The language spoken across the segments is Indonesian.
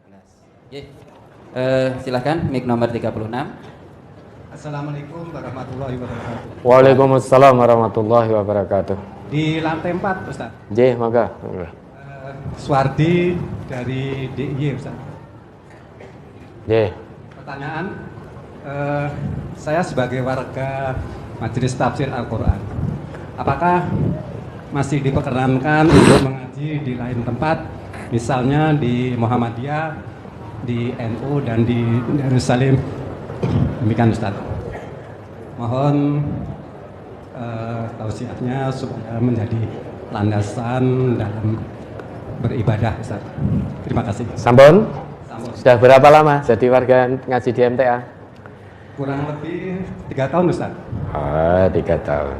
Oke. Silahkan mic nomor 36. Assalamualaikum warahmatullahi wabarakatuh. Waalaikumsalam warahmatullahi wabarakatuh. Di lantai 4 Ustaz. J, maka. Suwardi dari DIY Ustaz. J. Pertanyaan, saya sebagai warga Majelis Tafsir Al-Quran, apakah masih diperkenankan untuk mengaji di lain tempat, misalnya di Muhammadiyah, di NU, dan di Yerusalem? Demikian Ustaz. Mohon tausiahnya supaya menjadi landasan dalam beribadah Ustaz. Terima kasih. Sampun? Sudah berapa lama jadi warga ngaji di MTA? Kurang lebih 3 tahun Ustaz. 3 tahun.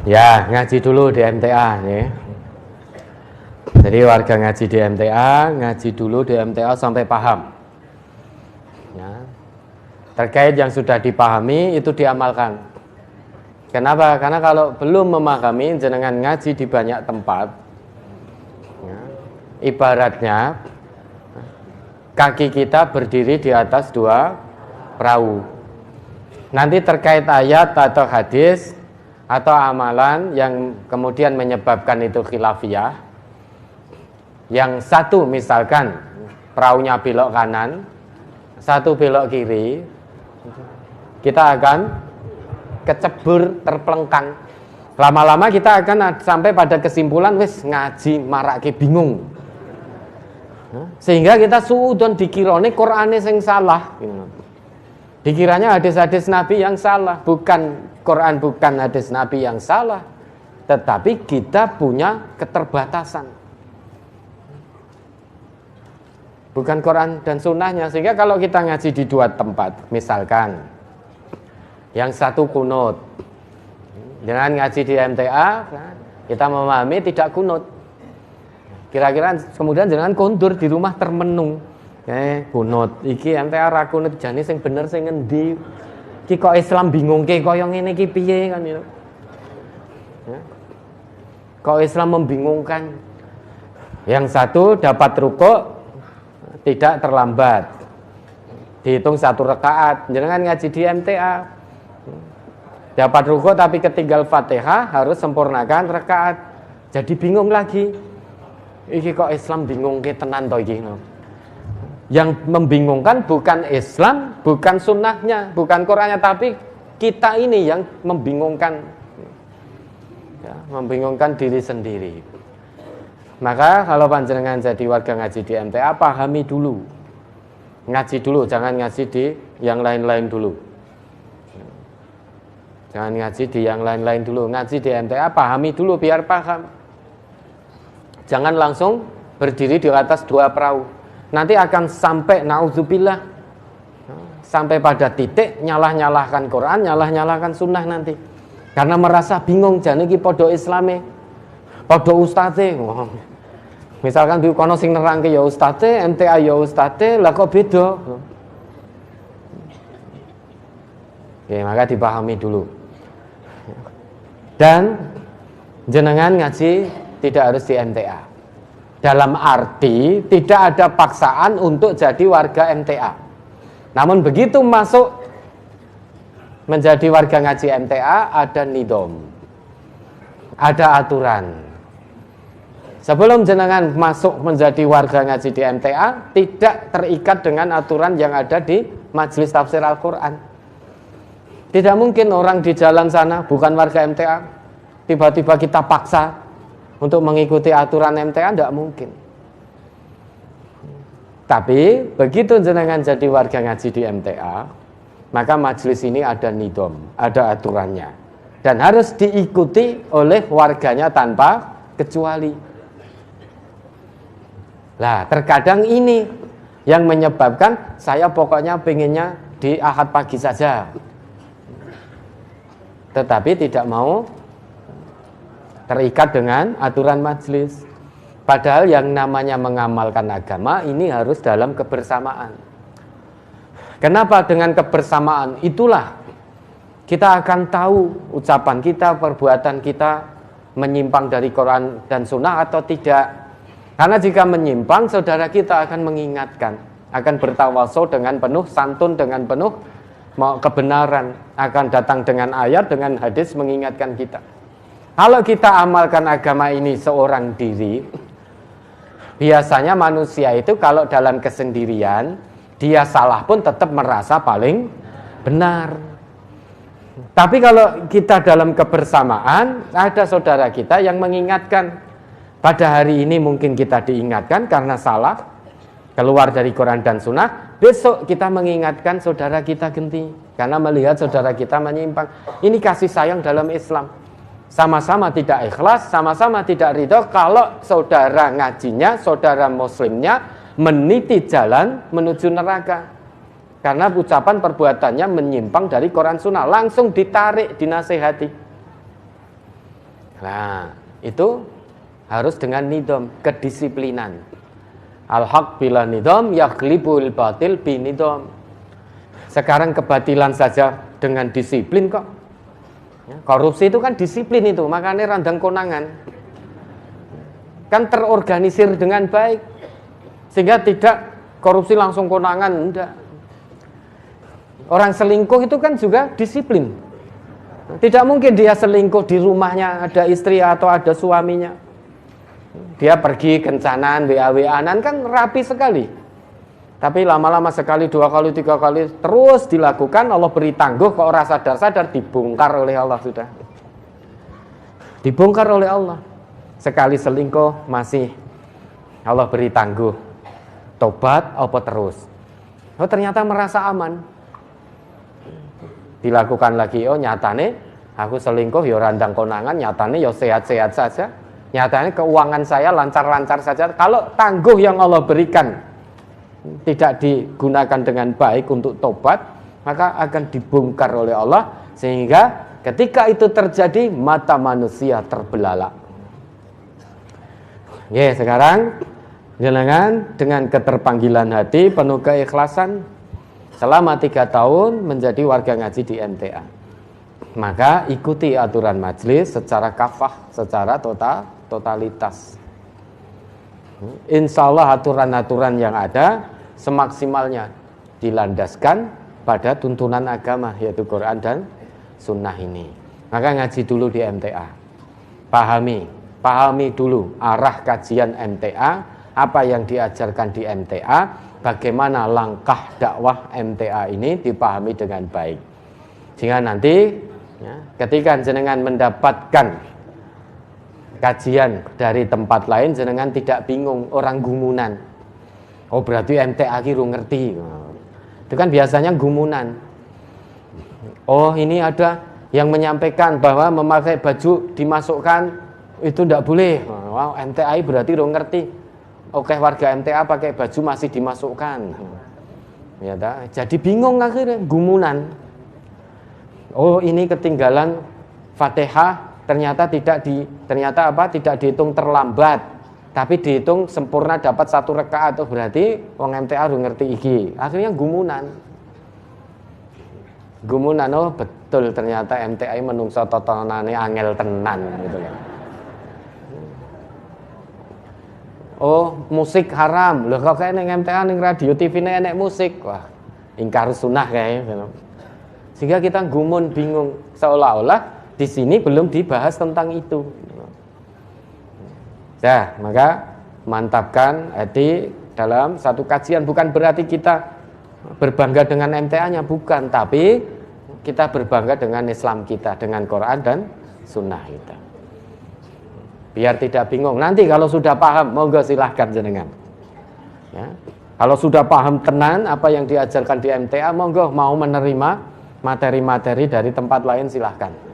Ya, ngaji dulu di MTA ya. Jadi warga ngaji di MTA, ngaji dulu di MTA sampai paham. Ya. Terkait yang sudah dipahami itu diamalkan. Kenapa? Karena kalau belum memahami, jenengan ngaji di banyak tempat, ya, ibaratnya kaki kita berdiri di atas 2 perahu. Nanti terkait ayat atau hadis atau amalan yang kemudian menyebabkan itu khilafiyah, yang satu misalkan perahunya belok kanan, satu belok kiri, kita akan kecebur, terpelengkang. Lama-lama kita akan sampai pada kesimpulan wis ngaji marake bingung. Sehingga kita suudon dikirone Qur'ane sing salah. Dikiranya hadis-hadis Nabi yang salah, bukan Quran, bukan hadis Nabi yang salah, tetapi kita punya keterbatasan. Bukan Quran dan sunnahnya. Sehingga kalau kita ngaji di 2 tempat, misalkan yang satu kunut, dengan ngaji di MTA kita memahami tidak kunut, kira-kira kemudian jangan kondur di rumah termenung kunut iki MTA ra kunut, jane sing bener sing ngendi iki, kok Islam bingungke kaya ngene iki piye kan ya. Kok Islam membingungkan. Yang satu dapat rukuk tidak terlambat, dihitung 1 rakaat. Jangan ngaji di MTA dapat rukuk tapi ketinggal Fatihah, harus sempurnakan rakaat, jadi bingung lagi. Iki kok Islam bingung ke tenan to iki. Yang membingungkan bukan Islam, bukan sunnahnya, bukan Qurannya, tapi kita ini yang membingungkan, ya, membingungkan diri sendiri. Maka kalau panjenengan jadi warga ngaji di MTA, pahami dulu, ngaji dulu, jangan ngaji di yang lain-lain dulu. Jangan ngaji di yang lain-lain dulu, ngaji di MTA, pahami dulu biar paham. Jangan langsung berdiri di atas 2 perahu. Nanti akan sampai naudzubillah, sampai pada titik nyalah-nyalahkan Quran, nyalah-nyalahkan sunnah nanti. Karena merasa bingung, jane iki padha islame, padha ustaze. Misalkan di kono sing nerangke ya ustaze, MTA ya ustaze, lah kok beda. Oke, maka dipahami dulu. Dan jenengan ngaji tidak harus di MTA. Dalam arti tidak ada paksaan untuk jadi warga MTA. Namun begitu masuk menjadi warga ngaji MTA, ada nidom, ada aturan. Sebelum jenengan masuk menjadi warga ngaji di MTA, tidak terikat dengan aturan yang ada di Majelis Tafsir Al-Quran. Tidak mungkin orang di jalan sana bukan warga MTA, tiba-tiba kita paksa untuk mengikuti aturan MTA, tidak mungkin. Tapi begitu jenengan jadi warga ngaji di MTA, maka majelis ini ada nidom, ada aturannya, dan harus diikuti oleh warganya tanpa kecuali. Nah, terkadang ini yang menyebabkan saya pokoknya pengennya di Ahad pagi saja, tetapi tidak mau terikat dengan aturan majelis. Padahal yang namanya mengamalkan agama ini harus dalam kebersamaan. Kenapa dengan kebersamaan? Itulah kita akan tahu ucapan kita, perbuatan kita menyimpang dari Quran dan Sunnah atau tidak. Karena jika menyimpang, saudara kita akan mengingatkan, akan bertawasul dengan penuh santun, dengan penuh kebenaran, akan datang dengan ayat, dengan hadis mengingatkan kita. Kalau kita amalkan agama ini seorang diri, biasanya manusia itu kalau dalam kesendirian, dia salah pun tetap merasa paling benar. Tapi kalau kita dalam kebersamaan, ada saudara kita yang mengingatkan. Pada hari ini mungkin kita diingatkan karena salah, keluar dari Quran dan Sunnah. Besok kita mengingatkan saudara kita ganti, karena melihat saudara kita menyimpang. Ini kasih sayang dalam Islam. Sama-sama tidak ikhlas, sama-sama tidak ridho kalau saudara ngajinya, saudara muslimnya meniti jalan menuju neraka. Karena ucapan perbuatannya menyimpang dari Quran Sunnah, langsung ditarik, dinasehati. Nah, itu harus dengan nidom, kedisiplinan. Al-haq bila nidom, yakhlibul batil binidom. Sekarang kebatilan saja dengan disiplin kok. Korupsi itu kan disiplin itu, makanya randang konangan. Kan terorganisir dengan baik, sehingga tidak korupsi langsung konangan, enggak. Orang selingkuh itu kan juga disiplin. Tidak mungkin dia selingkuh di rumahnya ada istri atau ada suaminya. Dia pergi kencanan, WA-WA-an kan rapi sekali. Tapi lama-lama sekali, 2 kali, 3 kali terus dilakukan, Allah beri tangguh, kok orang sadar-sadar dibongkar oleh Allah sudah. Dibongkar oleh Allah. Sekali selingkuh masih Allah beri tangguh. Tobat apa terus? Oh ternyata merasa aman. Dilakukan lagi, oh nyatane aku selingkuh ya randang konangan, nyatane ya sehat-sehat saja. Nyatanya keuangan saya lancar-lancar saja. Kalau tangguh yang Allah berikan tidak digunakan dengan baik untuk tobat, maka akan dibongkar oleh Allah, sehingga ketika itu terjadi mata manusia terbelalak. Oke, sekarang jenengan dengan keterpanggilan hati, penuh keikhlasan, selama 3 tahun menjadi warga ngaji di MTA. Maka ikuti aturan majelis secara kafah, secara totalitas. Insya Allah aturan-aturan yang ada semaksimalnya dilandaskan pada tuntunan agama, yaitu Quran dan Sunnah ini. Maka ngaji dulu di MTA, pahami dulu arah kajian MTA, apa yang diajarkan di MTA, bagaimana langkah dakwah MTA ini dipahami dengan baik. Sehingga nanti ya, ketika jenengan mendapatkan kajian dari tempat lain, jenengan tidak bingung, orang gumunan. Oh berarti MTA kira ngerti. Itu kan biasanya gumunan. Oh ini ada yang menyampaikan bahwa memakai baju dimasukkan itu tidak boleh. Wow, MTA berarti kira ngerti. Oke, warga MTA pakai baju masih dimasukkan. Ya, jadi bingung akhirnya, gumunan. Oh ini ketinggalan Fatihah. Ternyata tidak dihitung terlambat, tapi dihitung sempurna dapat 1 rakaat. Oh berarti wong MTA udah ngerti iki. Akhirnya gumunan. Oh betul ternyata MTA menungso totonane angel tenan gitu ya. Oh musik haram. Loh kok kayak ning MTA ning radio TV-ne enek musik. Wah, ingkar sunnah kayaknya. Sehingga kita gumun bingung, seolah-olah di sini belum dibahas tentang itu. Nah, maka mantapkan hati dalam satu kajian. Bukan berarti kita berbangga dengan MTA-nya, bukan. Tapi kita berbangga dengan Islam kita, dengan Quran dan Sunnah kita. Biar tidak bingung. Nanti kalau sudah paham, monggo silahkan jenengan. Ya. Kalau sudah paham tenan apa yang diajarkan di MTA, monggo mau menerima materi-materi dari tempat lain silahkan.